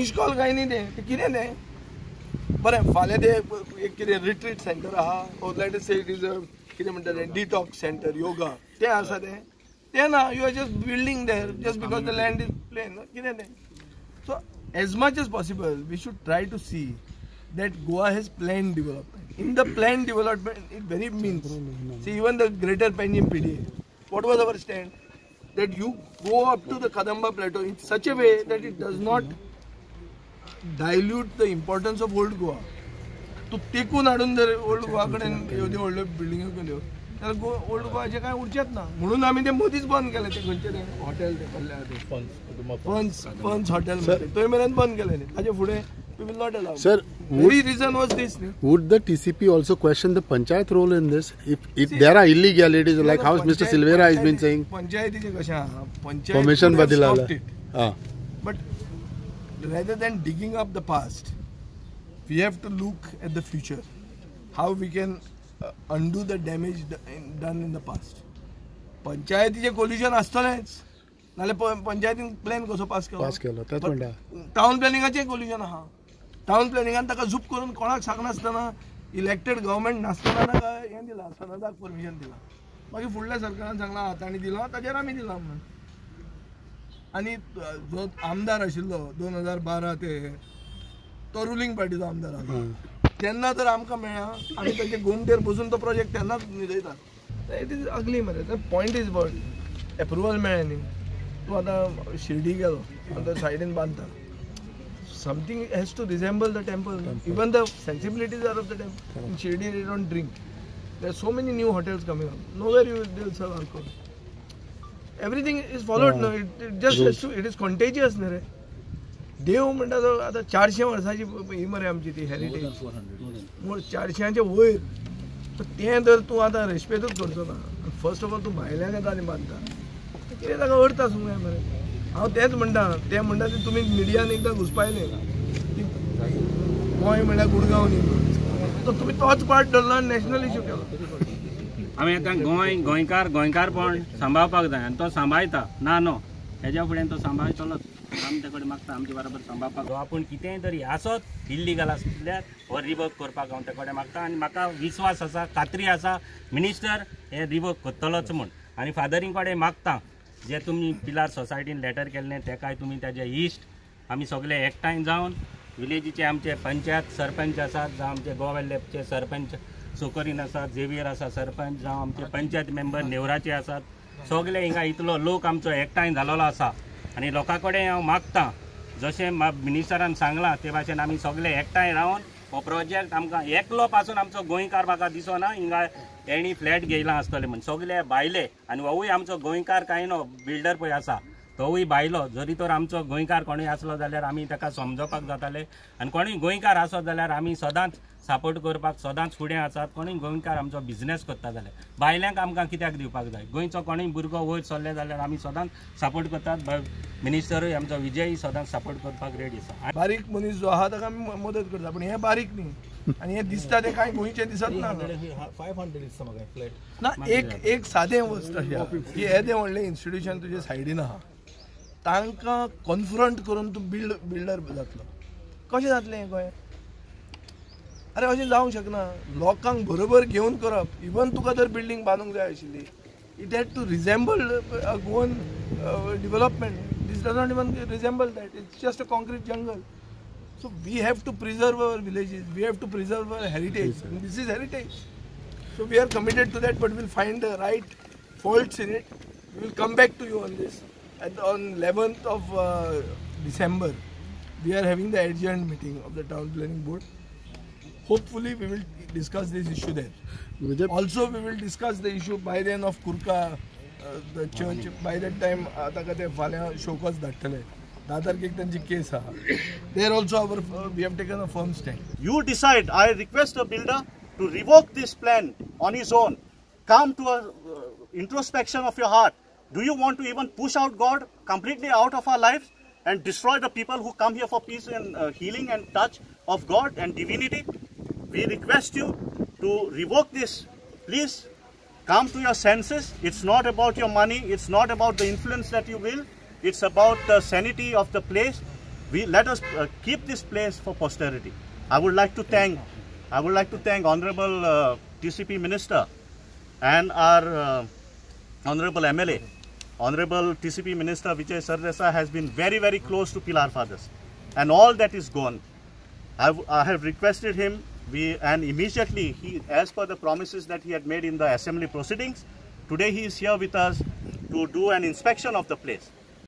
Miss call काय न्ही ते कितें तें बरें फाल्यां ते एक कितें रिट्रीट सेंटर आहा और लेट अस से इट इज अ कितें म्हणटा तें डिटॉक्स सेंटर योगा तें आसा तें ना you are just building there just because the land is plain कितें तें सो as much as possible we should try to see that Goa has planned development. In the planned development it very means see even the greater Panjim PDA what was our stand that you go up to the Kadamba plateau in such a way that it does not dilute the importance of old Goa. तू तेकून हाडून जर old Goa कडेन येद्यो व्हडल्यो बिल्डिंगो केल्यो जाल्यार old गोवाचें कांय उरचेंच ना म्हणून आमी तें मदींच बंद केलें तें खंयचें तें हॉटेल तें कहलें आहा फन्स हॉटेल थंय मेरेन बंद केलें न्ही ताचे फुडें we will not allow. Sir, very reason was this. Would the TCP also question the panchayat role in this? If there are illegalities like how Mr. Silvera has been saying. Panchayatiचे कशें आहा panchayat permission बदलाला. But rather than digging up the past, we have to look at the future. How we can undo the damage done in the past. पंचायतीचे collusion आसतलेच. नाल्यार पंचायतीन plan कसो पास केलो तेच म्हणटा town प्लॅनिंगाचें collusion आहा town प्लॅनिंगान ताका झूप करून कोणाक सांगनासतना इलेक्टेड गव्हर्मेंट नासतना ताका हें दिलां सनदाक परमिशन दिलां मागीर फुडल्या सरकारान सांगलां तांणी दिलो ताचेर आमी दिलां म्हणून आनी जो आमदार आशिल्लो 2012 ते तो रुलींग पार्टीचो आमदार आहा तेन्ना जर आमकां मेळ्ळा आमी ताचे गोमटेर बसून तो प्रोजेक्ट तेन्नाच न्हिदयतात इट इज अगली मरे पॉयंट इज बट एप्रुवल मेळ्ळें न्ही तूं आतां शिर्डी गेलो आनी सायडीन बांदता something has to resemble the temple. Even the sensibilities are of the temple. In Shirdi they don't drink. There are so many new hotels coming up. Nowhere they will serve alcohol. Everything is followed. No, it just has to. It is contagious, no. देव म्हणटा तो आतां 400 वर्सांची ही मरे आमची ती heritage 400च्या वयर तें जर तूं आतां रेस्पेक्टूच करचो ना फर्स्ट ऑफ ऑल तूं भायल्यान येता आनी बांदता कितें ताका अर्थ आसूंक जाय मरे हांव तेंच म्हणटा ते म्हणटा ते तुमी मिडियान एकदां घुसपायले गोंय म्हणल्यार गुडगांव न्ही तो तुमी तोच पार्ट धरलो आनी नॅशनल इश्यू केलो आमी आतां गोंयकारपण सांबाळपाक जाय आनी तो सांबाळटा ना नो हेज्या फुडें तो सांबाळटलोच आमी ते कडेन मागता आमचे बरोबर सांबाळपाक आपूण कितेंय तरी आसत इल्लीगल आसल्यार हो रिवर्क करपाक हांव ते कडेन मागता आनी म्हाका विश्वास आसा खात्री आसा मिनिस्टर हे रिवर्क करतलोच म्हूण आनी फादरींग कडेन मागता जे तुमी पिलार सोसायटीन लेटर केल्लें तेकाय तुमी तेजे इश्ट आमी सगळे एकठांय जावन विलेजीचे आमचे पंचायत सरपंच आसात जावं आमचे गोवेल्लेचे सरपंच सोकरीन आसात झेवियर आसा सरपंच जावं आमचे पंचायत मेंबर नेवराचे आसात सगळे हिंगा इतलो लोक आमचो एकठांय जालोलो आसा आनी लोकां कडेन हांव मागतां जशें मिनिस्टरान सांगलां ते भाशेन आमी सगळे एकठांय रावन हो प्रोजेक्ट आमकां एकलो पासून आमचो गोंयकार म्हाका दिसना हिंगा हेणी फ्लॅट घेयला आसतले म्हण सगळे भायले आनी होवूय आमचो गोंयकार कांय न्हू बिल्डर पळय आसा तोवूय भायलो जरी तर आमचो गोंयकार कोणूय आसलो जाल्यार आमी ताका समजोवपाक जाताले आनी कोणूय गोंयकार आसत जाल्यार आमी सदांच सपोर्ट करपाक सदांच फुडें आसात कोणूय गोंयकार आमचो बिझनेस करता जाल्यार भायल्यांक आमकां कित्याक दिवपाक जाय गोंयचो कोणूय भुरगो वयर सरले जाल्यार आमी सदांच सपोर्ट करतात मिनिस्टरूय आमचो विजय सदांच सपोर्ट करपाक रेडी आसा बारीक मनीस जो आहा ताका आमी मदत करता पूण हे बारीक न्ही आनी हे दिसता ते कांय गोंयचे दिसत ना 500 दिसता म्हाका फ्लॅट ना एक सादें वस्त की हे ते व्हडलें इन्स्टिट्यूशन तुजे सायडीन आहा तांकां कॉन्फ्रंट करून तूं बिल्डर जातलो कशें जातलें हें गोंय अरे अशें जावंक शकना लोकांक बरोबर घेवन करप इवन तुका जर बिल्डींग बांदूंक जाय आशिल्ली it had to resemble Goan development this does not even resemble that it's just a concrete jungle so we have to preserve our villages we have to preserve our heritage this is heritage so we are committed to that but we'll find the right faults in it we will come back to you on this on 11th of December we are having the adjourned meeting of the town planning board. Hopefully we will discuss this issue there. Also we will discuss the issue by then of Kurka the church by that time ataka te falya showcase dhattale 10 तारखेक त्यांची case आहा there also our we have taken a firm stand. You decide. I request a builder to revoke this plan on his own. Come to a introspection of your heart. Do you want to even push out God completely out of our lives and destroy the people who come here for peace and healing and touch of God and divinity? We request you to revoke this. Please come to your senses. It's not about your money. It's not about the influence that you will. It's about the sanity of the place. let us keep this place for posterity. I would like to thank Honorable TCP Minister and our Honorable MLA. Honorable TCP Minister Vijay Sardesai has been very, very close to Pilar Fathers, and all that is gone. I have requested him, and immediately, as per the promises that he had made in the assembly proceedings, today he is here with us to do an inspection of the place.